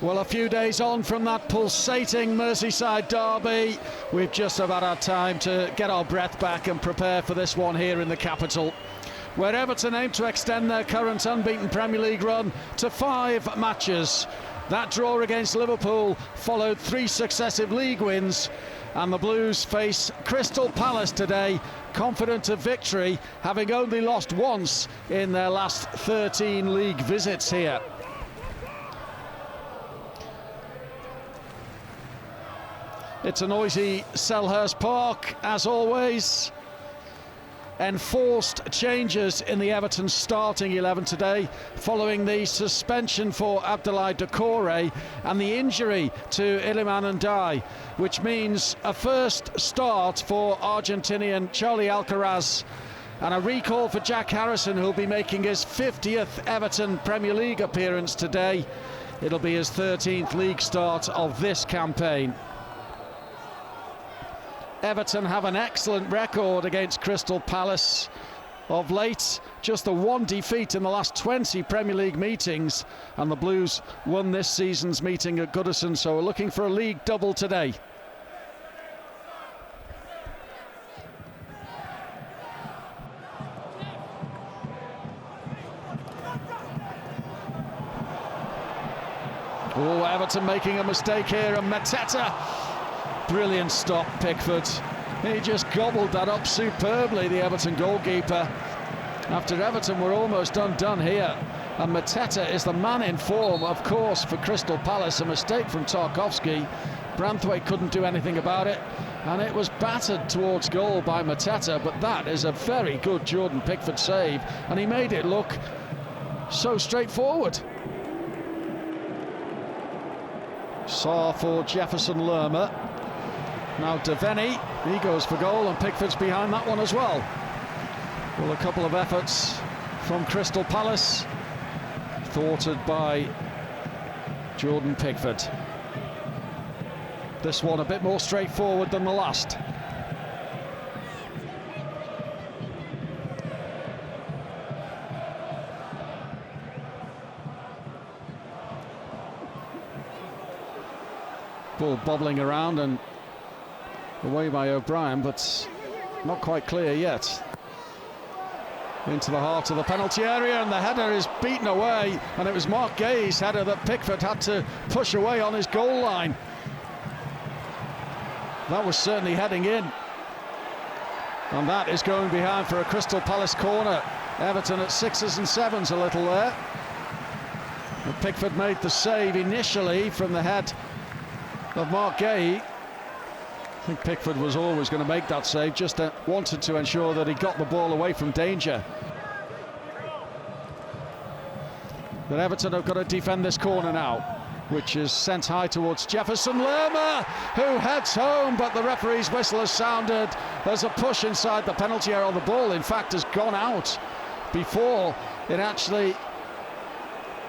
Well, a few days on from that pulsating Merseyside derby, we've just about had time to get our breath back and prepare for this one here in the capital, where Everton aim to extend their current unbeaten Premier League run to 5 matches. That draw against Liverpool followed 3 successive league wins, and the Blues face Crystal Palace today, confident of victory, having only lost once in their last 13 league visits here. It's a noisy Selhurst Park, as always. Enforced changes in the Everton starting 11 today, following the suspension for Abdoulaye Doucouré and the injury to Iliman Ndiaye, which means a first start for Argentinian Charly Alcaraz and a recall for Jack Harrison, who'll be making his 50th Everton Premier League appearance today. It'll be his 13th league start of this campaign. Everton have an excellent record against Crystal Palace of late, just the 1 defeat in the last 20 Premier League meetings, and the Blues won this season's meeting at Goodison, so we're looking for a league double today. Oh, Everton making a mistake here, and Mateta. Brilliant stop, Pickford. He just gobbled that up superbly, the Everton goalkeeper. After Everton were almost undone here, and Mateta is the man in form, of course, for Crystal Palace. A mistake from Tarkowski. Branthwaite couldn't do anything about it, and it was battered towards goal by Mateta, but that is a very good Jordan Pickford save, and he made it look so straightforward. Saw for Jefferson Lerma. Now Devaney, he goes for goal, and Pickford's behind that one as well. Well, a couple of efforts from Crystal Palace, thwarted by Jordan Pickford. This one a bit more straightforward than the last. Ball bobbling around and away by O'Brien, but not quite clear yet. Into the heart of the penalty area, and the header is beaten away, and it was Mark Gay's header that Pickford had to push away on his goal line. That was certainly heading in, and that is going behind for a Crystal Palace corner. Everton at 6s and 7s a little there. And Pickford made the save initially from the head of Mark Gay. I think Pickford was always going to make that save, just wanted to ensure that he got the ball away from danger. But Everton have got to defend this corner now, which is sent high towards Jefferson Lerma, who heads home, but the referee's whistle has sounded. There's a push inside the penalty area. The ball, in fact, has gone out before it actually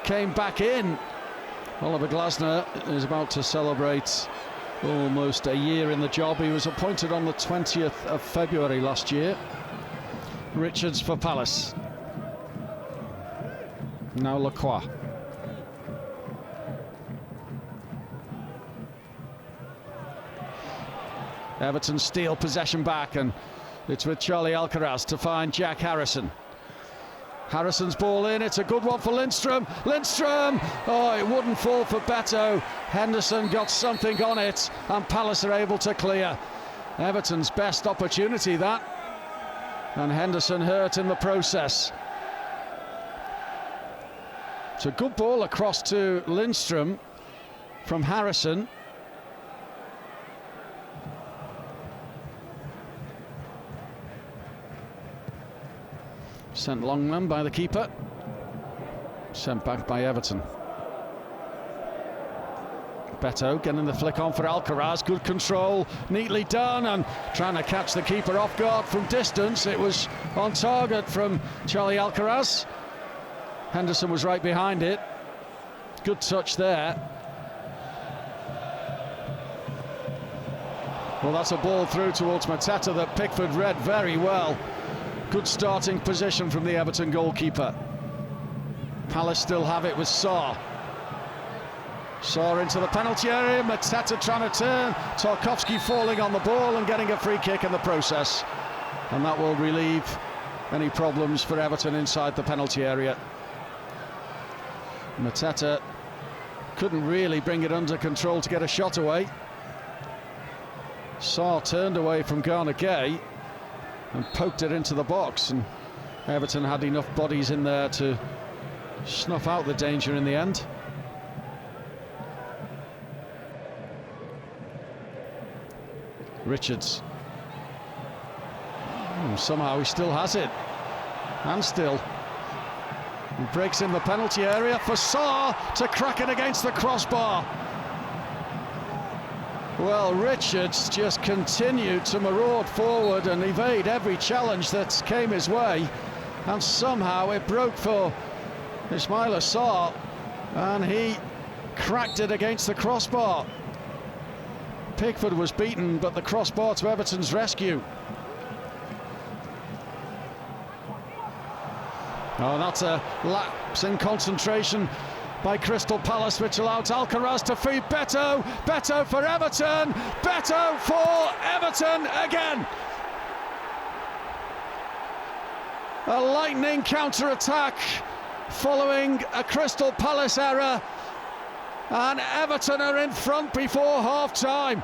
came back in. Oliver Glasner is about to celebrate almost a year in the job. He was appointed on the 20th of February last year. Richards for Palace. Now Lacroix. Everton steal possession back, and it's with Charly Alcaraz to find Jack Harrison. Harrison's ball in, it's a good one for Lindstrom. Lindstrom! Oh, it wouldn't fall for Beto. Henderson got something on it, and Palace are able to clear. Everton's best opportunity, that. And Henderson hurt in the process. It's a good ball across to Lindstrom from Harrison. Sent Longman by the keeper. Sent back by Everton. Beto getting the flick on for Alcaraz. Good control, neatly done, and trying to catch the keeper off guard from distance. It was on target from Charly Alcaraz. Henderson was right behind it. Good touch there. Well, that's a ball through towards Mateta that Pickford read very well. Good starting position from the Everton goalkeeper. Palace still have it with Sarr. Saw into the penalty area, Mateta trying to turn, Tarkowski falling on the ball and getting a free kick in the process. And that will relieve any problems for Everton inside the penalty area. Mateta couldn't really bring it under control to get a shot away. Sarr turned away from Garner Gay and poked it into the box, and Everton had enough bodies in there to snuff out the danger in the end. Richards. Somehow he still has it. And still. He breaks in the penalty area for Sarr to crack it against the crossbar. Well, Richards just continued to maraud forward and evade every challenge that came his way. And somehow it broke for Ismaila Sarr, and he cracked it against the crossbar. Pickford was beaten, but the crossbar to Everton's rescue. Oh, that's a lapse in concentration by Crystal Palace, which allowed Alcaraz to feed Beto. Beto for Everton. Beto for Everton again. A lightning counter-attack following a Crystal Palace error, and Everton are in front before half-time.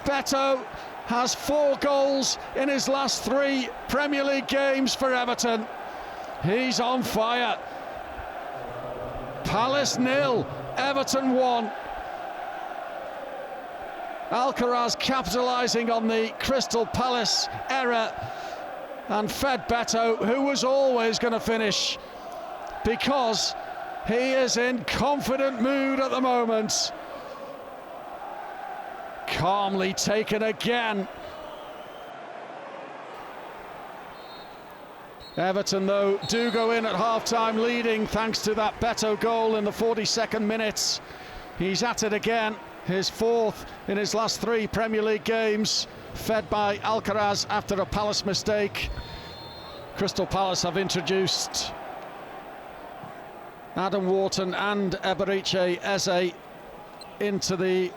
Beto has 4 goals in his last 3 Premier League games for Everton. He's on fire. Palace 0, Everton 1. Alcaraz capitalising on the Crystal Palace error and fed Beto, who was always going to finish, because he is in confident mood at the moment. Calmly taken again. Everton, though, do go in at half-time leading thanks to that Beto goal in the 42nd minute. He's at it again, his 4th in his last 3 Premier League games, fed by Alcaraz after a Palace mistake. Crystal Palace have introduced Adam Wharton and Eberiche Eze into the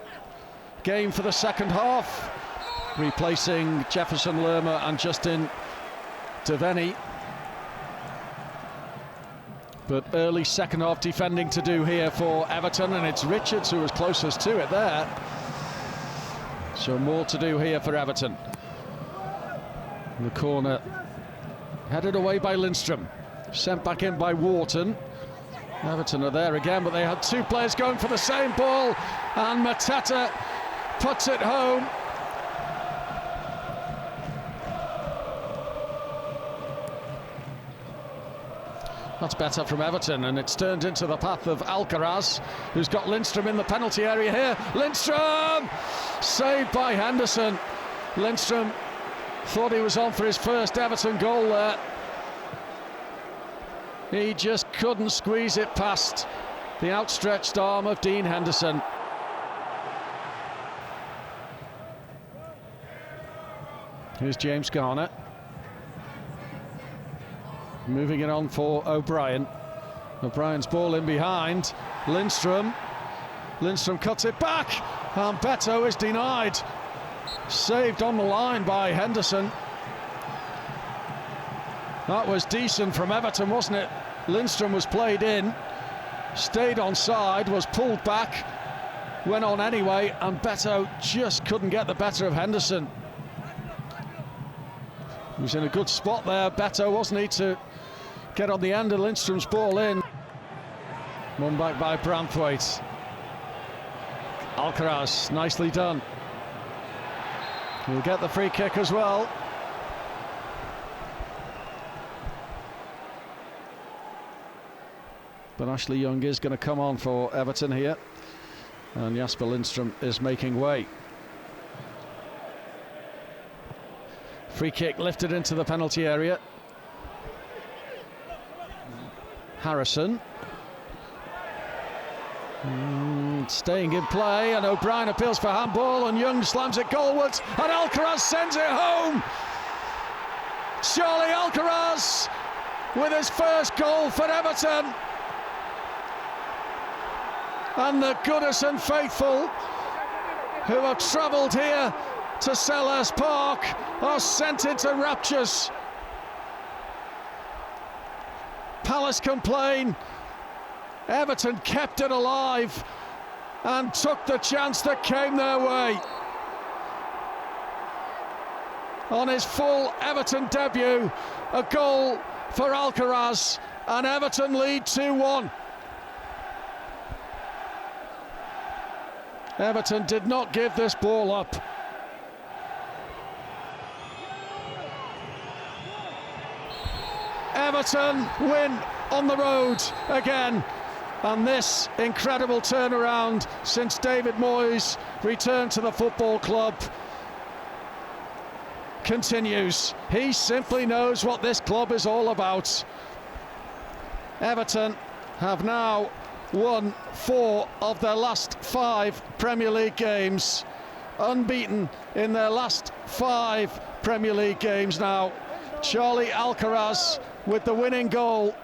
game for the second half, replacing Jefferson Lerma and Justin Devenny. But early second half defending to do here for Everton, and it's Richards who was closest to it there. So more to do here for Everton. The corner headed away by Lindstrom, sent back in by Wharton. Everton are there again, but they had 2 players going for the same ball, and Mateta puts it home. That's better from Everton, and it's turned into the path of Alcaraz, who's got Lindstrom in the penalty area here. Lindstrom! Saved by Henderson. Lindstrom thought he was on for his first Everton goal there. He just couldn't squeeze it past the outstretched arm of Dean Henderson. Here's James Garner. Moving it on for O'Brien. O'Brien's ball in behind. Lindstrom. Lindstrom cuts it back, and Beto is denied. Saved on the line by Henderson. That was decent from Everton, wasn't it? Lindstrom was played in, stayed onside, was pulled back, went on anyway, and Beto just couldn't get the better of Henderson. He was in a good spot there, Beto, wasn't he, to get on the end of Lindstrom's ball in. Won back by Branthwaite. Alcaraz, nicely done. He'll get the free kick as well. But Ashley Young is going to come on for Everton here, and Jasper Lindstrom is making way. Free kick lifted into the penalty area. Harrison. Staying in play, and O'Brien appeals for handball, and Young slams it goalwards, and Alcaraz sends it home. Charly Alcaraz with his first goal for Everton. And the Goodison faithful, who have travelled here to Selhurst Park, are sent into raptures. Palace complain, Everton kept it alive and took the chance that came their way. On his full Everton debut, a goal for Alcaraz, and Everton lead 2-1. Everton did not give this ball up. Everton win on the road again, and this incredible turnaround since David Moyes returned to the football club continues. He simply knows what this club is all about. Everton have now won 4 of their last 5 Premier League games, unbeaten in their last 5 Premier League games now. Charly Alcaraz with the winning goal